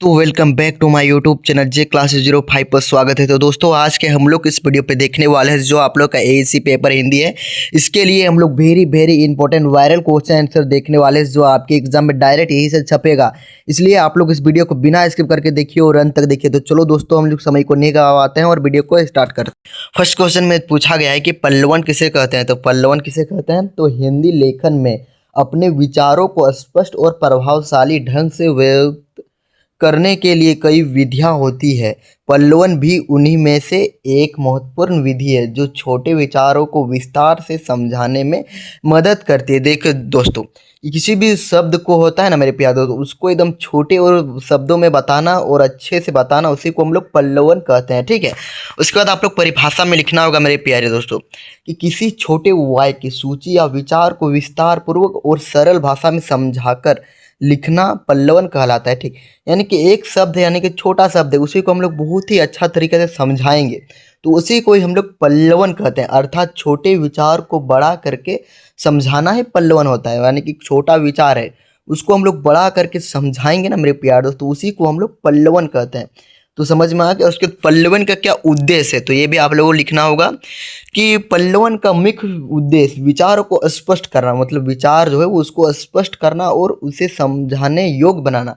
तो welcome back to my YouTube channel J class 05 पर स्वागत है। तो दोस्तों आज के हम लोग इस वीडियो पे देखने वाले हैं जो आप लोग का एएससी पेपर हिंदी है। इसके लिए हम लोग very important viral question answer देखने वाले हैं जो आपके एग्जाम में डायरेक्ट यही से छपेगा। इसलिए आप लोग इस वीडियो को बिना स्किप करके देखिए और अंत तक देखिए। तो चलो दोस्तों हम लोग समय को नहीं गवाते हैं और वीडियो को स्टार्ट करते हैं। फर्स्ट क्वेश्चन में पूछा गया है कि पल्लवन किसे कहते हैं। तो पल्लवन किसे कहते हैं तो हिंदी लेखन में अपने विचारों को स्पष्ट और प्रभावशाली ढंग से व्यक्त करने के लिए कई विधियां होती है। पल्लवन भी उन्हीं में से एक महत्वपूर्ण विधि है जो छोटे विचारों को विस्तार से समझाने में मदद करती है। देखो दोस्तों, किसी भी शब्द को होता है ना मेरे प्यारे दोस्तों, उसको एकदम छोटे और शब्दों में बताना और अच्छे से बताना, उसी को हम लोग पल्लवन कहते हैं। ठीक है, उसके बाद आप लोग परिभाषा में लिखना होगा मेरे प्यारे दोस्तों कि किसी छोटे वाक्य की सूची या विचार को विस्तार पूर्वक और सरल भाषा में समझाकर लिखना पल्लवन कहलाता है। ठीक, यानी कि एक शब्द है, यानी कि छोटा शब्द है, उसी को हम लोग बहुत ही अच्छा तरीके से समझाएंगे तो उसी को ही हम लोग पल्लवन कहते हैं। अर्थात छोटे विचार को बड़ा करके समझाना ही पल्लवन होता है। यानी कि छोटा विचार है उसको हम लोग बड़ा करके समझाएंगे ना मेरे प्यार दोस्त, तो उसी को हम लोग पल्लवन कहते हैं। तो समझ में आ गया। उसके पल्लवन का क्या उद्देश्य है तो ये भी आप लोगों को लिखना होगा कि पल्लवन का मुख्य उद्देश्य विचारों को स्पष्ट करना, मतलब विचार जो है वो उसको स्पष्ट करना और उसे समझाने योग्य बनाना,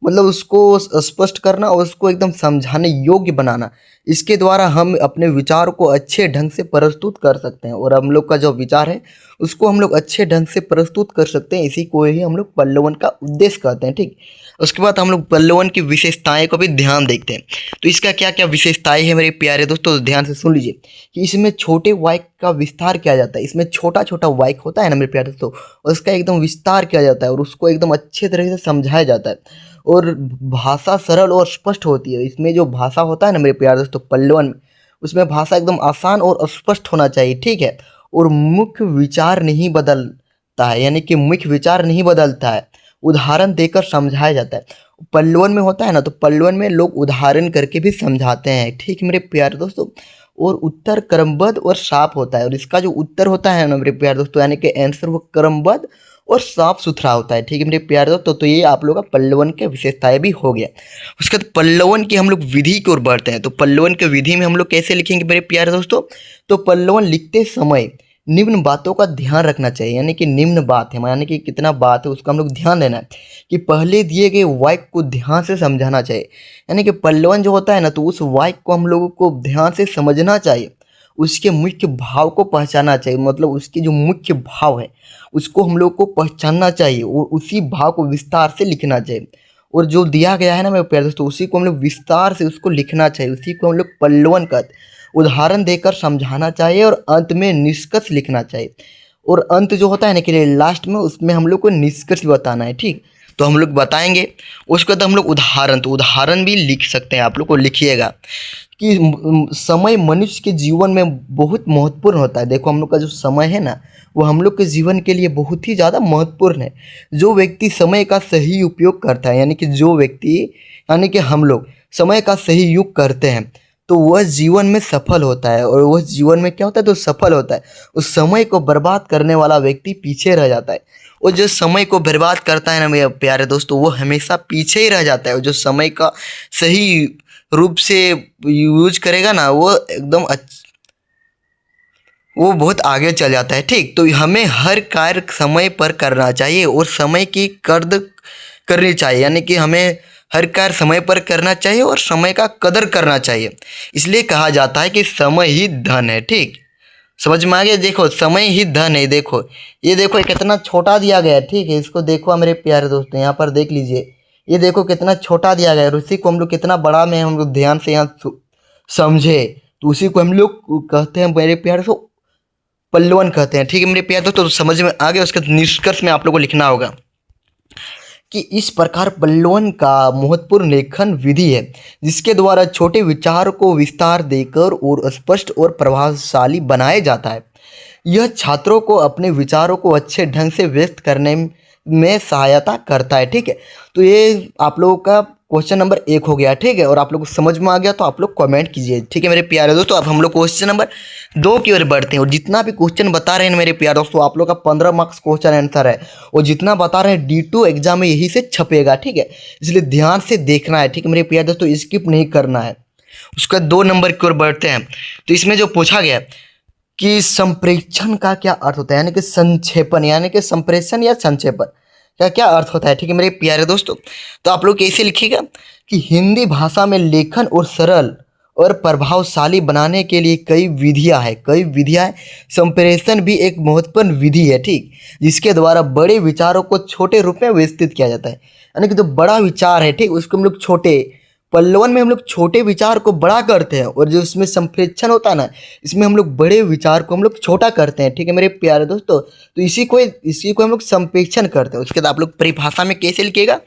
मतलब उसको स्पष्ट करना और उसको एकदम समझाने योग्य बनाना। इसके द्वारा हम अपने विचार को अच्छे ढंग से प्रस्तुत कर सकते हैं और हम लोग का जो विचार है उसको हम लोग अच्छे ढंग से प्रस्तुत कर सकते हैं। इसी को ही हम लोग पल्लवन का उद्देश्य कहते हैं। ठीक, उसके बाद हम लोग पल्लवन की विशेषताएं को भी ध्यान देखते हैं। तो इसका क्या क्या विशेषताएं हैं मेरे प्यारे दोस्तों, ध्यान से सुन लीजिए कि इसमें छोटे वाक्य का विस्तार किया जाता है। इसमें छोटा छोटा वाक्य होता है ना मेरे प्यारे दोस्तों, और उसका एकदम विस्तार किया जाता है और उसको एकदम अच्छे तरीके से समझाया जाता है और भाषा सरल और स्पष्ट होती है। इसमें जो भाषा होता है ना मेरे प्यारे दोस्तों पल्लवन में, उसमें भाषा एकदम आसान और स्पष्ट होना चाहिए। ठीक है, और मुख्य विचार नहीं बदलता है, यानी कि मुख्य विचार नहीं बदलता है, उदाहरण देकर समझाया जाता है। पल्लवन में होता है ना, तो पल्लवन में लोग उदाहरण करके भी समझाते हैं। ठीक है मेरे प्यारे दोस्तों, और उत्तर क्रमबद्ध और साफ होता है। और इसका जो उत्तर होता है ना मेरे प्यारे दोस्तों, यानी कि आंसर वो क्रमबद्ध और साफ सुथरा होता है। ठीक है मेरे प्यारे दोस्तों, तो ये आप लोगों का पल्लवन के विशेषताएं भी हो गया। उसके बाद पल्लवन की हम लोग विधि की ओर बढ़ते हैं। तो पल्लवन के विधि में हम लोग कैसे लिखेंगे मेरे प्यारे दोस्तों, तो पल्लवन लिखते समय निम्न बातों का ध्यान रखना चाहिए। यानी कि निम्न बात है, यानी कि कितना बात है उसका हम लोग ध्यान देना है कि पहले दिए गए वाक्य को ध्यान से समझाना चाहिए। यानी कि पल्लवन जो होता है ना, तो उस वाक्य को हम लोगों को ध्यान से समझना चाहिए, उसके मुख्य भाव को पहचानना चाहिए, मतलब उसकी जो मुख्य भाव है उसको हम लोग को पहचानना चाहिए और उसी भाव को विस्तार से लिखना चाहिए। और जो दिया गया है ना मेरे प्यारे दोस्तों, उसी को हम लोग विस्तार से उसको लिखना चाहिए, उसी को हम लोग पल्लवन कहते हैं। उदाहरण देकर समझाना चाहिए और अंत में निष्कर्ष लिखना चाहिए। और अंत जो होता है ना कि लास्ट में, उसमें हम लोग को निष्कर्ष बताना है। ठीक, तो हम लोग बताएंगे। उसके बाद हम लोग उदाहरण, तो उदाहरण भी लिख सकते हैं, आप लोग को लिखिएगा कि समय मनुष्य के जीवन में बहुत महत्वपूर्ण होता है। देखो हम लोग का जो समय है ना, वो हम लोग के जीवन के लिए बहुत ही ज़्यादा महत्वपूर्ण है। जो व्यक्ति समय का सही उपयोग करता है, यानी कि जो व्यक्ति, यानी कि हम लोग समय का सही उपयोग करते हैं तो वह जीवन में सफल होता है। और वह जीवन में क्या होता है, तो सफल होता है। उस समय को बर्बाद करने वाला व्यक्ति पीछे रह जाता है। और जो समय को बर्बाद करता है ना मेरे प्यारे दोस्तों, वो हमेशा पीछे ही रह जाता है। और जो समय का सही रूप से यूज करेगा ना, वो एकदम वो बहुत आगे चल जाता है। ठीक, तो हमें हर कार्य समय पर करना चाहिए और समय की कद्र करनी चाहिए। यानी कि हमें हर कार्य समय पर करना चाहिए और समय का कदर करना चाहिए। इसलिए कहा जाता है कि समय ही धन है। ठीक, समझ में आ गया। देखो समय ही धन है। देखो ये देखो कितना छोटा दिया गया है। ठीक है, इसको देखो मेरे प्यारे दोस्तों, यहाँ पर देख लीजिए, ये देखो कितना छोटा दिया गया है और उसी को हम लोग कितना बड़ा में हम लोग ध्यान से यहाँ समझे, तो उसी को हम लोग कहते हैं मेरे प्यारे दोस्तों पल्लवन कहते हैं। ठीक है मेरे प्यारे दोस्तों, तो समझ में आ गया। उसके निष्कर्ष में आप लोगों को लिखना होगा कि इस प्रकार पल्लवन का महत्वपूर्ण लेखन विधि है जिसके द्वारा छोटे विचार को विस्तार देकर और स्पष्ट और प्रभावशाली बनाया जाता है। यह छात्रों को अपने विचारों को अच्छे ढंग से व्यक्त करने में सहायता करता है। ठीक है, तो ये आप लोगों का क्वेश्चन नंबर 1 हो गया, ठीक है। और आप लोग को समझ में आ गया तो आप लोग कमेंट कीजिए, ठीक है मेरे प्यारे दोस्तों। अब हम लोग क्वेश्चन नंबर 2 की ओर बढ़ते हैं। और जितना भी क्वेश्चन बता रहे हैं मेरे प्यारे दोस्तों, आप लोग का 15 मार्क्स क्वेश्चन आंसर है। और जितना बता रहे हैं D2 एग्जाम में यही से छपेगा, ठीक है। इसलिए ध्यान से देखना है, ठीक है मेरे प्यारे दोस्तों, स्किप नहीं करना है। उसका 2 नंबर की ओर बढ़ते हैं। तो इसमें जो पूछा गया कि संप्रेषण का क्या अर्थ होता है, यानी कि संक्षेपण, यानी कि संप्रेषण या संक्षेपण का क्या अर्थ होता है, ठीक है मेरे प्यारे दोस्तों। तो आप लोग कैसे लिखिएगा कि हिंदी भाषा में लेखन और सरल और प्रभावशाली बनाने के लिए कई विधियां हैं। संप्रेषण भी एक महत्वपूर्ण विधि है, ठीक, जिसके द्वारा बड़े विचारों को छोटे रूप में विस्तृत किया जाता है। यानी कि जो बड़ा विचार है, ठीक, उसको हम लोग छोटे पल्लवन में हम लोग छोटे विचार को बड़ा करते हैं। और जो इसमें संप्रेषण होता है ना, इसमें हम लोग बड़े विचार को हम लोग छोटा करते हैं, ठीक है मेरे प्यारे दोस्तों। तो इसी को हम लोग संप्रेषण करते हैं। उसके बाद आप लोग परिभाषा में कैसे लिखिएगा,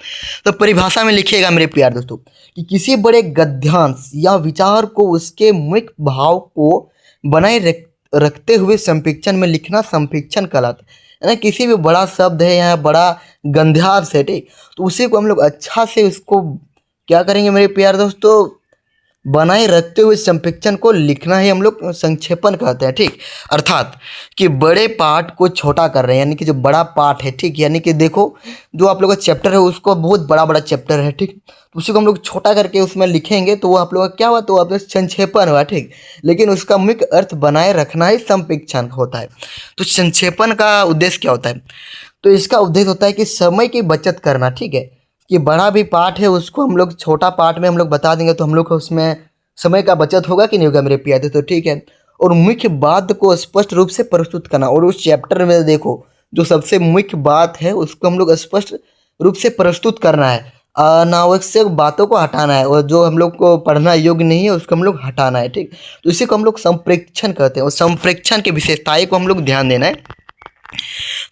तो परिभाषा में लिखिएगा मेरे प्यारे दोस्तों कि किसी बड़े गद्यांश या विचार को उसके मुख्य भाव को बनाए रखते हुए संप्रेषण में लिखना संप्रेषण कहलाता है। यानी किसी भी बड़ा शब्द है या बड़ा गद्यांश है, ठीक, तो उसी को हम लोग अच्छा से उसको क्या करेंगे मेरे प्यारे दोस्तों, बनाए रखते हुए संप्रेषण को लिखना ही हम लोग संक्षेपण कहते हैं, ठीक। अर्थात कि बड़े पाठ को छोटा कर रहे हैं, यानी कि जो बड़ा पाठ है, ठीक, यानी कि देखो जो आप लोग का चैप्टर है उसको बहुत बड़ा बड़ा चैप्टर है, ठीक, तो उसी को हम लोग छोटा करके उसमें लिखेंगे तो वो आप लोग का क्या हुआ, तो आप लोग संक्षेपण हुआ, ठीक। लेकिन उसका मुख्य अर्थ बनाए रखना ही संप्रेषण होता है। तो संक्षेपण का उद्देश्य क्या होता है, तो इसका उद्देश्य होता है कि समय की बचत करना, ठीक है। कि बड़ा भी पार्ट है उसको हम लोग छोटा पार्ट में हम लोग बता देंगे तो हम लोग को उसमें समय का बचत होगा कि नहीं होगा मेरे प्यारे, तो ठीक है। और मुख्य बात को स्पष्ट रूप से प्रस्तुत करना, और उस चैप्टर में देखो जो सबसे मुख्य बात है उसको हम लोग स्पष्ट रूप से प्रस्तुत करना है। अनावश्यक बातों को हटाना है, और जो हम लोग को पढ़ना योग्य नहीं है उसको हम लोग हटाना है, ठीक। तो इसी को हम लोग संप्रेषण कहते हैं। और संप्रेषण की विशेषताएं को हम लोग ध्यान देना है।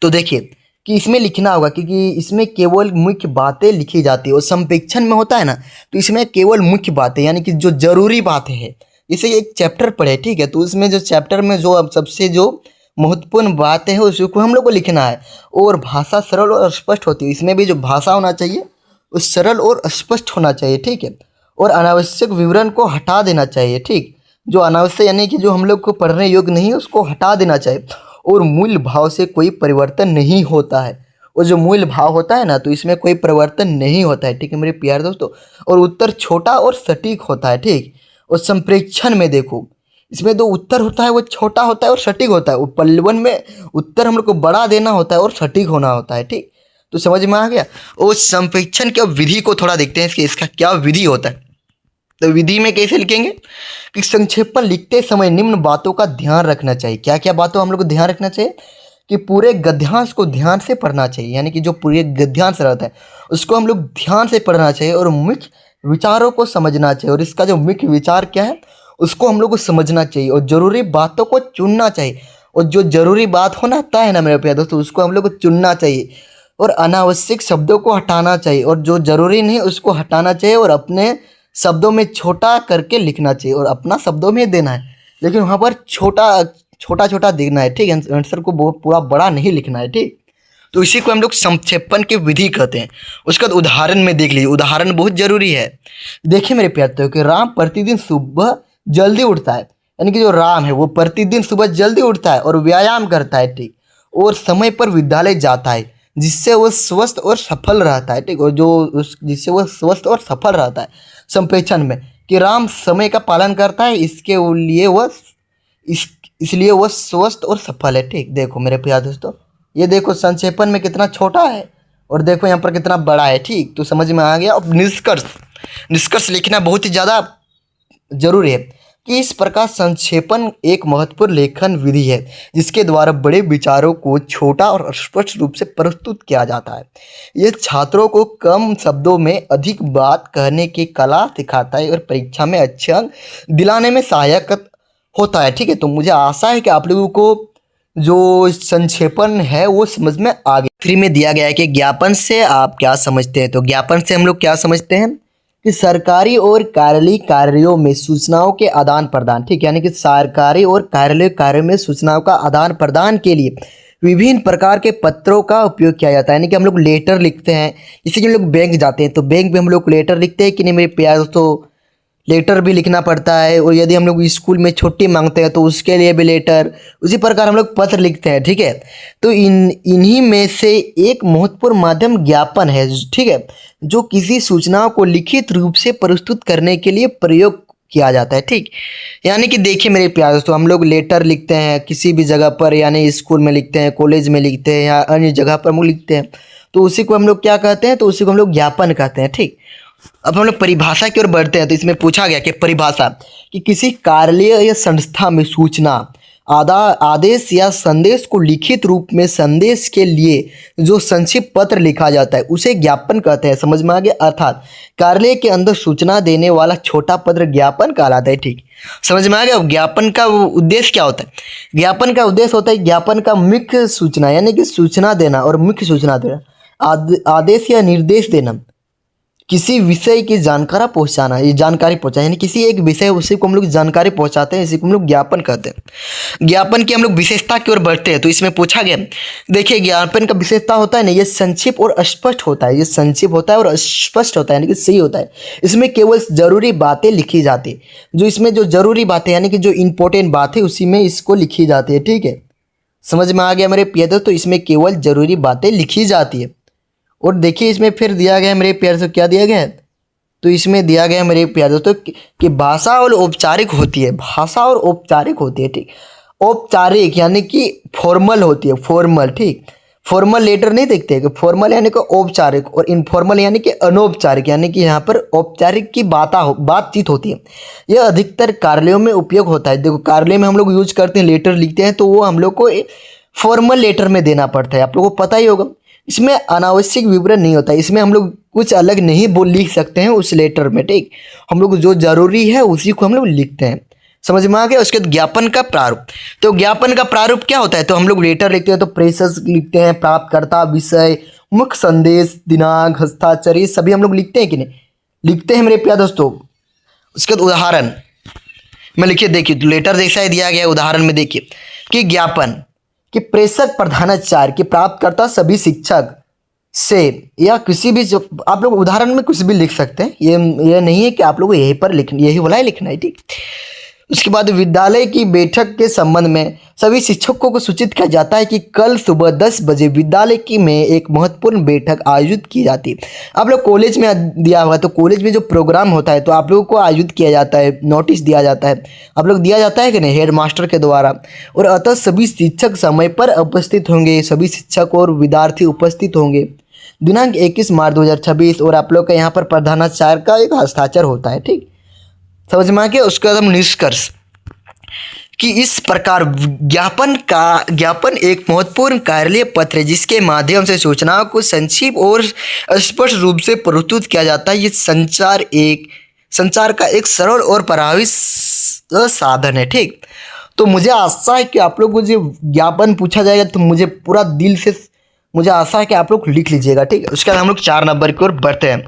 तो देखिए कि इसमें लिखना होगा क्योंकि इसमें केवल मुख्य बातें लिखी जाती है। और संप्रेषण में होता है ना, तो इसमें केवल मुख्य बातें, यानी कि जो जरूरी बातें हैं, इसे एक चैप्टर पढ़े, ठीक है। तो उसमें जो चैप्टर में जो अब सबसे जो महत्वपूर्ण बातें हैं उसको हम लोग को लिखना है। और भाषा सरल और स्पष्ट होती है, इसमें भी जो भाषा होना चाहिए वो सरल और स्पष्ट होना चाहिए, ठीक है। और अनावश्यक विवरण को हटा देना चाहिए, ठीक, जो अनावश्यक यानी कि जो हम लोग को पढ़ने योग्य नहीं है उसको हटा देना चाहिए। और मूल भाव से कोई परिवर्तन नहीं होता है। और जो मूल भाव होता है ना, तो इसमें कोई परिवर्तन नहीं होता है, ठीक है मेरे प्यारे दोस्तों। और उत्तर छोटा और सटीक होता है, ठीक। और संप्रेषण में देखो इसमें जो उत्तर होता है वो छोटा होता है और सटीक होता है। और पल्लवन में उत्तर हम लोग को बड़ा देना होता है और सटीक होना होता है, ठीक। तो समझ में आ गया। और संप्रेषण की विधि को थोड़ा देखते हैं, इसका क्या विधि होता है। तो विधि में कैसे लिखेंगे कि संक्षेपण लिखते समय निम्न बातों का ध्यान रखना चाहिए। क्या क्या बातों हम लोग को ध्यान रखना चाहिए कि पूरे गद्यांश को ध्यान से पढ़ना चाहिए, यानी कि जो पूरे गद्यांश रहता है उसको हम लोग ध्यान से पढ़ना चाहिए। और मुख्य विचारों को समझना चाहिए, और इसका जो मुख्य विचार क्या है उसको हम लोग को समझना चाहिए। और जरूरी बातों को चुनना चाहिए, और जो जरूरी बात होना है ना मेरे प्यारे दोस्तों उसको हम लोग को चुनना चाहिए। और अनावश्यक शब्दों को हटाना चाहिए, और जो जरूरी नहीं उसको हटाना चाहिए। और अपने शब्दों में छोटा करके लिखना चाहिए, और अपना शब्दों में देना है, लेकिन वहाँ पर छोटा छोटा देना है, ठीक है। आंसर को बहुत पूरा बड़ा नहीं लिखना है, ठीक। तो इसी को हम लोग संक्षेपण की विधि कहते हैं। उसका उदाहरण में देख लीजिए, उदाहरण बहुत जरूरी है। देखिए मेरे प्यारे कि राम प्रतिदिन सुबह जल्दी उठता है, यानी कि जो राम है वो प्रतिदिन सुबह जल्दी उठता है और व्यायाम करता है, ठीक। और समय पर विद्यालय जाता है, जिससे वो स्वस्थ और सफल रहता है, ठीक। और जिससे वो स्वस्थ और सफल रहता है। संप्रेषण में कि राम समय का पालन करता है, इसलिए वह स्वस्थ और सफल है, ठीक। देखो मेरे प्यारे दोस्तों, ये देखो संक्षेपण में कितना छोटा है और देखो यहाँ पर कितना बड़ा है, ठीक। तो समझ में आ गया। अब निष्कर्ष लिखना बहुत ही ज़्यादा जरूरी है कि इस प्रकार संक्षेपण एक महत्वपूर्ण लेखन विधि है जिसके द्वारा बड़े विचारों को छोटा और स्पष्ट रूप से प्रस्तुत किया जाता है। यह छात्रों को कम शब्दों में अधिक बात कहने की कला सिखाता है और परीक्षा में अच्छे अंक दिलाने में सहायक होता है, ठीक है। तो मुझे आशा है कि आप लोगों को जो संक्षेपण है वो समझ में आ गया। 3 में दिया गया है कि ज्ञापन से आप क्या समझते हैं। तो ज्ञापन से हम लोग क्या समझते हैं कि सरकारी और कार्यालयीय कार्यों में सूचनाओं के आदान प्रदान, ठीक, यानी कि सरकारी और कार्यालयीय कार्यों में सूचनाओं का आदान प्रदान के लिए विभिन्न प्रकार के पत्रों का उपयोग किया जाता है, यानी कि हम लोग लेटर लिखते हैं। जैसे कि हम लोग बैंक जाते हैं तो बैंक में हम लोग लेटर लिखते हैं कि नहीं मेरे प्यार दोस्तों, लेटर भी लिखना पड़ता है। और यदि हम लोग स्कूल में छुट्टी मांगते हैं तो उसके लिए भी लेटर, उसी प्रकार हम लोग पत्र लिखते हैं, ठीक है। तो इन्हीं में से एक महत्वपूर्ण माध्यम ज्ञापन है, ठीक है, जो किसी सूचनाओं को लिखित रूप से प्रस्तुत करने के लिए प्रयोग किया जाता है, ठीक। यानी कि देखिए मेरे प्यारे दोस्तों, हम लोग लेटर लिखते हैं किसी भी जगह पर, यानी स्कूल में लिखते हैं, कॉलेज में लिखते हैं या अन्य जगह पर हम लोग लिखते हैं, तो उसी को हम लोग क्या कहते हैं, तो उसी को हम लोग ज्ञापन कहते हैं, ठीक। अब हम लोग परिभाषा की ओर बढ़ते हैं। तो इसमें पूछा गया कि परिभाषा कि किसी कार्यालय या संस्था में सूचना, आदेश या संदेश को लिखित रूप में संदेश के लिए जो संक्षिप्त पत्र लिखा जाता है उसे ज्ञापन कहते हैं। समझ में आ गया? अर्थात कार्यालय के अंदर सूचना देने वाला छोटा पत्र ज्ञापन कहलाता है, ठीक। समझ में आ गया? ज्ञापन का उद्देश्य क्या होता है? ज्ञापन का उद्देश्य होता है ज्ञापन का मुख्य सूचना, यानी कि सूचना देना और मुख्य सूचना देना, आदेश या निर्देश देना, किसी विषय की जानकारी पहुंचाना, ये जानकारी पहुंचाना, यानी किसी एक विषय उसी को हम लोग जानकारी पहुंचाते हैं, इसी को हम लोग ज्ञापन कहते हैं। ज्ञापन की हम लोग विशेषता की ओर बढ़ते हैं। तो इसमें पूछा गया, देखिए ज्ञापन का विशेषता होता है ना, ये संक्षिप्त और स्पष्ट होता है, ये संक्षिप्त होता है और स्पष्ट होता है, यानी कि सही होता है। इसमें केवल जरूरी बातें लिखी जाती है, जो इसमें जो जरूरी बातें यानी कि जो इंपॉर्टेंट बात है उसी में इसको लिखी जाती है, ठीक है। समझ में आ गया मेरे प्यारे दोस्तों? तो इसमें केवल जरूरी बातें लिखी जाती है। और देखिए इसमें फिर दिया गया मेरे प्यारे दोस्तों, क्या दिया गया है, तो इसमें दिया गया मेरे प्यारे दोस्तों कि भाषा और औपचारिक होती है, भाषा और औपचारिक होती है, ठीक। औपचारिक यानी कि फॉर्मल होती है, फॉर्मल, ठीक। फॉर्मल लेटर नहीं देखते हैं कि फॉर्मल यानी कि औपचारिक, और इनफॉर्मल यानी कि अनौपचारिक, यानी कि यहाँ पर औपचारिक की बातचीत होती है। यह अधिकतर कार्यालयों में उपयोग होता है। देखो कार्यालय में हम लोग यूज करते हैं, लेटर लिखते हैं, तो वो हम लोग को फॉर्मल लेटर में देना पड़ता है, आप लोगों को पता ही होगा। इसमें अनावश्यक विवरण नहीं होता, इसमें हम लोग कुछ अलग नहीं लिख सकते हैं उस लेटर में, ठीक। हम लोग जो जरूरी है उसी को हम लोग लिखते हैं। समझ में आ गया? उसके बाद ज्ञापन का प्रारूप। तो ज्ञापन का प्रारूप क्या होता है? तो हम लोग लेटर लिखते हैं तो प्रेषक लिखते हैं, प्राप्तकर्ता, विषय, मुख्य संदेश, दिनांक, हस्ताक्षर, ये सभी हम लोग लिखते हैं कि नहीं? लिखते हैं मेरे प्यारे दोस्तों। उसके बाद उदाहरण में लिखिए, देखिए तो लेटर जैसा ही दिया गया है। उदाहरण में देखिए कि ज्ञापन कि प्रेषक प्रधानाचार्य कि प्राप्तकर्ता सभी शिक्षक से, या किसी भी, जो आप लोग उदाहरण में कुछ भी लिख सकते हैं, ये नहीं है कि आप लोग यहीं पर यही वाला ही लिखना है, ठीक। उसके बाद विद्यालय की बैठक के संबंध में सभी शिक्षकों को सूचित किया जाता है कि कल सुबह 10 बजे विद्यालय में एक महत्वपूर्ण बैठक आयोजित की जाती है। आप लोग कॉलेज में दिया हुआ, तो कॉलेज में जो प्रोग्राम होता है तो आप लोगों को आयोजित किया जाता है, नोटिस दिया जाता है, आप लोग दिया जाता है कि नहीं, हेड मास्टर के द्वारा। और अतः सभी शिक्षक समय पर उपस्थित होंगे, सभी शिक्षक और विद्यार्थी उपस्थित होंगे। दिनांक 21 मार्च 2026, और आप लोग का यहाँ पर प्रधानाचार्य का एक हस्ताक्षर होता है, ठीक। समझ में आ गया? उसके बाद हम निष्कर्ष कि इस प्रकार ज्ञापन एक महत्वपूर्ण कार्यालय पत्र है जिसके माध्यम से सूचनाओं को संक्षिप्त और स्पष्ट रूप से प्रस्तुत किया जाता है। ये संचार का एक सरल और प्रभावी साधन है, ठीक। तो मुझे आशा है कि आप लोग को जो ज्ञापन पूछा जाएगा तो मुझे आशा है कि आप लोग लिख लीजिएगा, ठीक है। उसके बाद हम लोग 4 नंबर की ओर बढ़ते हैं।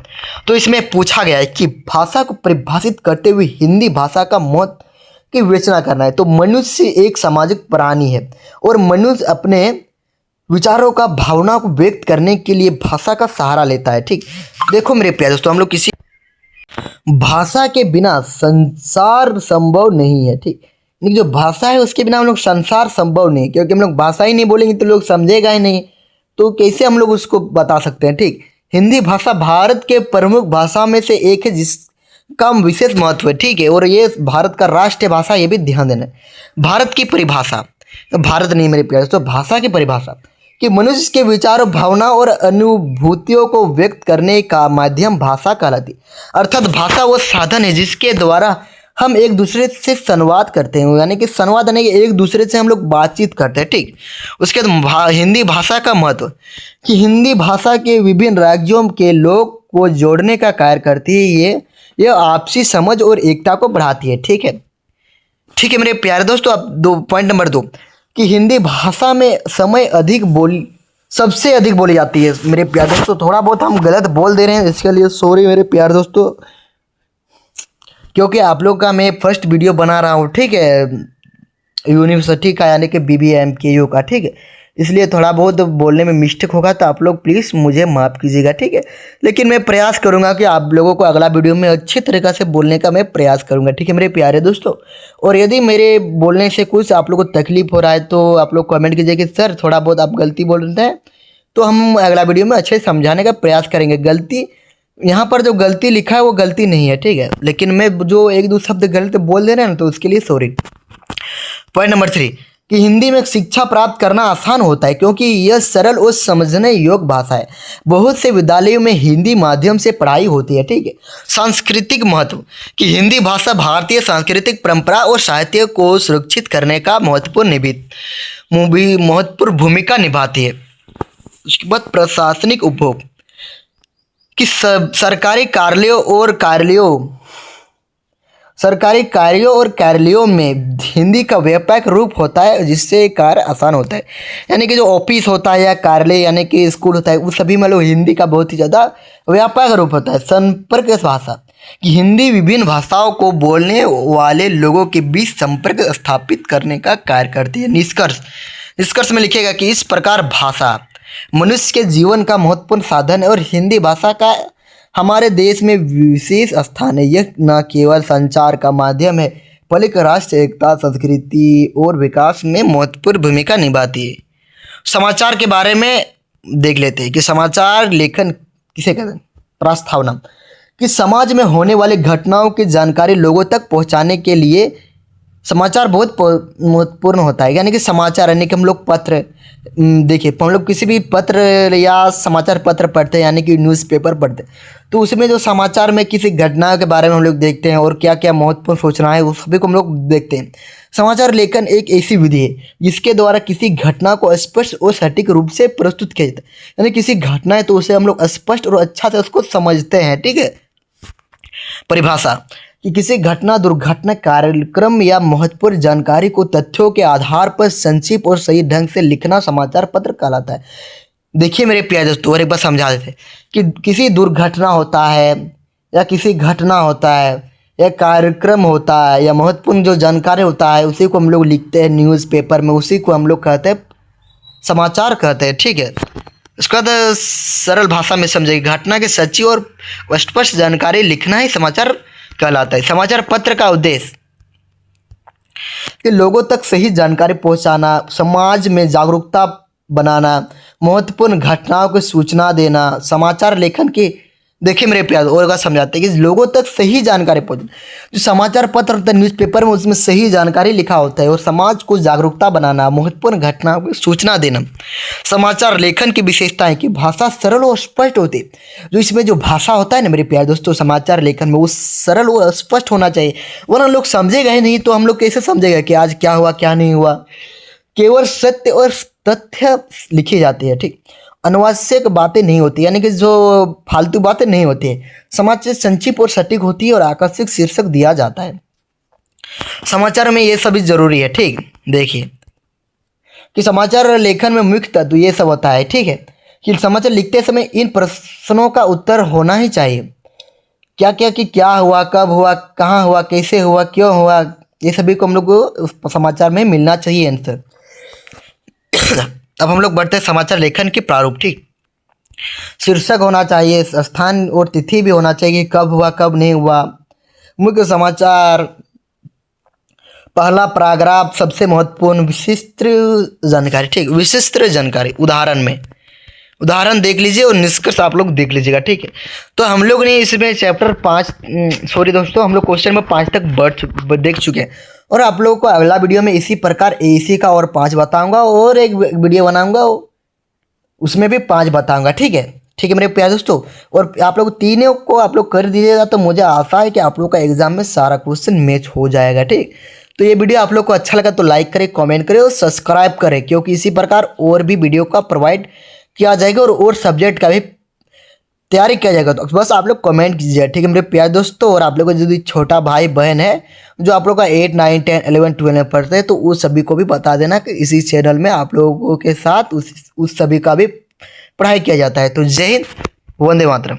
तो इसमें पूछा गया है कि भाषा को परिभाषित करते हुए हिंदी भाषा का महत्व की विवेचना करना है। तो मनुष्य एक सामाजिक प्राणी है और मनुष्य अपने विचारों का, भावनाओं को व्यक्त करने के लिए भाषा का सहारा लेता है, ठीक। देखो मेरे प्यारे दोस्तों, हम लोग किसी भाषा के बिना संसार संभव नहीं है, ठीक। लेकिन जो भाषा है उसके बिना हम लोग संसार संभव नहीं, क्योंकि हम लोग भाषा ही नहीं बोलेंगे तो लोग समझेगा ही नहीं, तो कैसे हम लोग उसको बता सकते हैं, ठीक। हिंदी भाषा भारत के प्रमुख भाषा में से एक है जिसका विशेष महत्व है, ठीक है। और ये भारत का राष्ट्रीय भाषा, ये भी ध्यान देना है। भारत की परिभाषा, भारत नहीं मेरे प्यारे दोस्तों, भाषा की परिभाषा कि मनुष्य के विचारों, भावना और अनुभूतियों को व्यक्त करने का माध्यम भाषा कहलाती है। अर्थात भाषा वो साधन है जिसके द्वारा हम एक दूसरे से संवाद करते हैं, यानी कि संवाद यानी कि एक दूसरे से हम लोग बातचीत करते हैं, ठीक। उसके बाद हिंदी भाषा का महत्व कि हिंदी भाषा के विभिन्न राज्यों के लोग को जोड़ने का कार्य करती है। ये आपसी समझ और एकता को बढ़ाती है, ठीक है। ठीक है मेरे प्यारे दोस्तों, अब पॉइंट नंबर 2 कि हिंदी भाषा में सबसे अधिक बोली जाती है। मेरे प्यारे दोस्तों, थोड़ा बहुत हम गलत बोल दे रहे हैं, इसके लिए सॉरी मेरे प्यारे दोस्तों, क्योंकि आप लोग का मैं फर्स्ट वीडियो बना रहा हूँ, ठीक है, यूनिवर्सिटी का यानी कि BBA MKU का, ठीक है। इसलिए थोड़ा बहुत बोलने में मिस्टेक होगा तो आप लोग प्लीज़ मुझे माफ़ कीजिएगा, ठीक है। लेकिन मैं प्रयास करूँगा कि आप लोगों को अगला वीडियो में अच्छी तरीक़ा से बोलने का मैं प्रयास करूँगा, ठीक है मेरे प्यारे दोस्तों। और यदि मेरे बोलने से कुछ आप लोगों को तकलीफ़ हो रहा है तो आप लोग कमेंट कीजिए कि सर थोड़ा बहुत आप गलती बोल रहे हैं, तो हम अगला वीडियो में अच्छे से समझाने का प्रयास करेंगे। गलती यहाँ पर जो गलती लिखा है वो गलती नहीं है, ठीक है, लेकिन मैं जो एक दो शब्द गलत बोल दे रहे हैं ना तो उसके लिए सॉरी। पॉइंट नंबर 3 कि हिंदी में शिक्षा प्राप्त करना आसान होता है क्योंकि यह सरल और समझने योग्य भाषा है। बहुत से विद्यालयों में हिंदी माध्यम से पढ़ाई होती है, ठीक है। सांस्कृतिक महत्व कि हिंदी भाषा भारतीय सांस्कृतिक परंपरा और साहित्य को सुरक्षित करने का महत्वपूर्ण भूमिका निभाती है। उसके बाद प्रशासनिक उपभोग कि सरकारी कार्यों और कार्यालयों में हिंदी का व्यापक रूप होता है जिससे कार्य आसान होता है। यानी कि जो ऑफिस होता है या कार्यालय यानी कि स्कूल होता है उस सभी में लोग हिंदी का बहुत ही ज़्यादा व्यापक रूप होता है। संपर्क भाषा कि हिंदी विभिन्न भाषाओं को बोलने वाले लोगों के बीच संपर्क स्थापित करने का कार्य करती है। निष्कर्ष में लिखेगा कि इस प्रकार भाषा मनुष्य के जीवन का महत्वपूर्ण साधन है और हिंदी भाषा का हमारे देश में विशेष स्थान है। यह न केवल संचार का माध्यम है बल्कि राष्ट्र एकता, संस्कृति और विकास में महत्वपूर्ण भूमिका निभाती है। समाचार के बारे में देख लेते हैं कि समाचार लेखन किसे कहते हैं। प्रस्तावना कि समाज में होने वाली घटनाओं की जानकारी लोगों तक पहुंचाने के लिए समाचार बहुत महत्वपूर्ण होता है। यानी कि समाचार यानी कि हम लोग पत्र देखिए हम लोग किसी भी पत्र या समाचार पत्र पढ़ते हैं यानी कि न्यूज़पेपर पढ़ते हैं तो उसमें जो समाचार में किसी घटना के बारे में हम लोग देखते हैं और क्या क्या महत्वपूर्ण सूचना है उस सभी को हम लोग देखते हैं। समाचार लेखन एक ऐसी विधि है जिसके द्वारा किसी घटना को स्पष्ट और सटीक रूप से प्रस्तुत किया जाता है। यानी किसी घटना है तो उसे हम लोग स्पष्ट और अच्छा से उसको समझते हैं, ठीक है। परिभाषा कि किसी घटना, दुर्घटना, कार्यक्रम या महत्वपूर्ण जानकारी को तथ्यों के आधार पर संक्षिप्त और सही ढंग से लिखना समाचार पत्र कहलाता है। देखिए मेरे प्यारे दोस्तों और एक बार समझा देते कि किसी दुर्घटना होता है या किसी घटना होता है या कार्यक्रम होता है या महत्वपूर्ण जो जानकारी होता है उसी को हम लोग लिखते हैं न्यूज़पेपर में, उसी को हम लोग कहते हैं समाचार कहते हैं, ठीक है। उसके बाद सरल भाषा में समझिए घटना की सच्ची और स्पष्ट जानकारी लिखना ही समाचार कहलाता है। समाचार पत्र का उद्देश्य कि लोगों तक सही जानकारी पहुंचाना, समाज में जागरूकता बनाना, महत्वपूर्ण घटनाओं की सूचना देना। समाचार लेखन की देखिए मेरे प्यार और का समझाते हैं कि लोगों तक सही जानकारी पहुंचे। जो समाचार पत्र होता है न्यूज़पेपर में उसमें सही जानकारी लिखा होता है और समाज को जागरूकता बनाना, महत्वपूर्ण घटनाओं की सूचना देना। समाचार लेखन की विशेषता है कि भाषा सरल और स्पष्ट होती है। जो इसमें जो भाषा होता है ना मेरे प्यार दोस्तों समाचार लेखन में वो सरल और स्पष्ट होना चाहिए, वरना लोग समझेगा ही नहीं तो हम लोग कैसे समझेगा कि आज क्या हुआ क्या नहीं हुआ। केवल सत्य और तथ्य लिखे जाते हैं, ठीक। अनावश्यक बातें नहीं होती यानी कि जो फालतू बातें नहीं होती है। समाचार संक्षिप्त और सटीक होती है और आकर्षक शीर्षक दिया जाता है। समाचार में ये सभी जरूरी है, ठीक। देखिए कि समाचार लेखन में मुख्य तत्व ये सब होता है, ठीक है। कि समाचार लिखते समय इन प्रश्नों का उत्तर होना ही चाहिए। क्या क्या कि क्या हुआ, कब हुआ, कहाँ हुआ, कैसे हुआ, क्यों हुआ, ये सभी को हम लोग को समाचार में मिलना चाहिए आंसर। अब हम लोग बढ़ते हैं समाचार लेखन के प्रारूप, ठीक। शीर्षक होना चाहिए, स्थान और तिथि भी होना चाहिए, कब हुआ कब नहीं हुआ। मुख्य समाचार, पहला पैराग्राफ सबसे महत्वपूर्ण, विशिष्ट जानकारी, ठीक। विशिष्ट जानकारी उदाहरण देख लीजिए और निष्कर्ष आप लोग देख लीजिएगा, ठीक है। तो हम लोग ने इसमें चैप्टर 5 सॉरी दोस्तों हम लोग क्वेश्चन में 5 तक देख चुके हैं और आप लोगों को अगला वीडियो में इसी प्रकार इसी का और 5 बताऊंगा और एक वीडियो बनाऊंगा उसमें भी 5 बताऊंगा, ठीक है मेरे प्यारे दोस्तों। और आप लोग तीनों को आप लोग कर दीजिएगा तो मुझे आशा है कि आप लोग का एग्जाम में सारा क्वेश्चन मैच हो जाएगा, ठीक। तो ये वीडियो आप लोग को अच्छा लगा तो लाइक करें, कमेंट करें और सब्सक्राइब करें क्योंकि इसी प्रकार और भी वीडियो का प्रोवाइड किया जाएगा और सब्जेक्ट का भी तैयारी किया जाएगा। तो बस आप लोग कमेंट कीजिए, ठीक है मेरे प्यारे दोस्तों। और आप लोगों का जो छोटा भाई बहन है जो आप लोग का 8, 9, 10, 11, 12 में पढ़ते हैं तो उस सभी को भी बता देना कि इसी चैनल में आप लोगों के साथ उस सभी का भी पढ़ाई किया जाता है। तो जय हिंद, वंदे मातरम।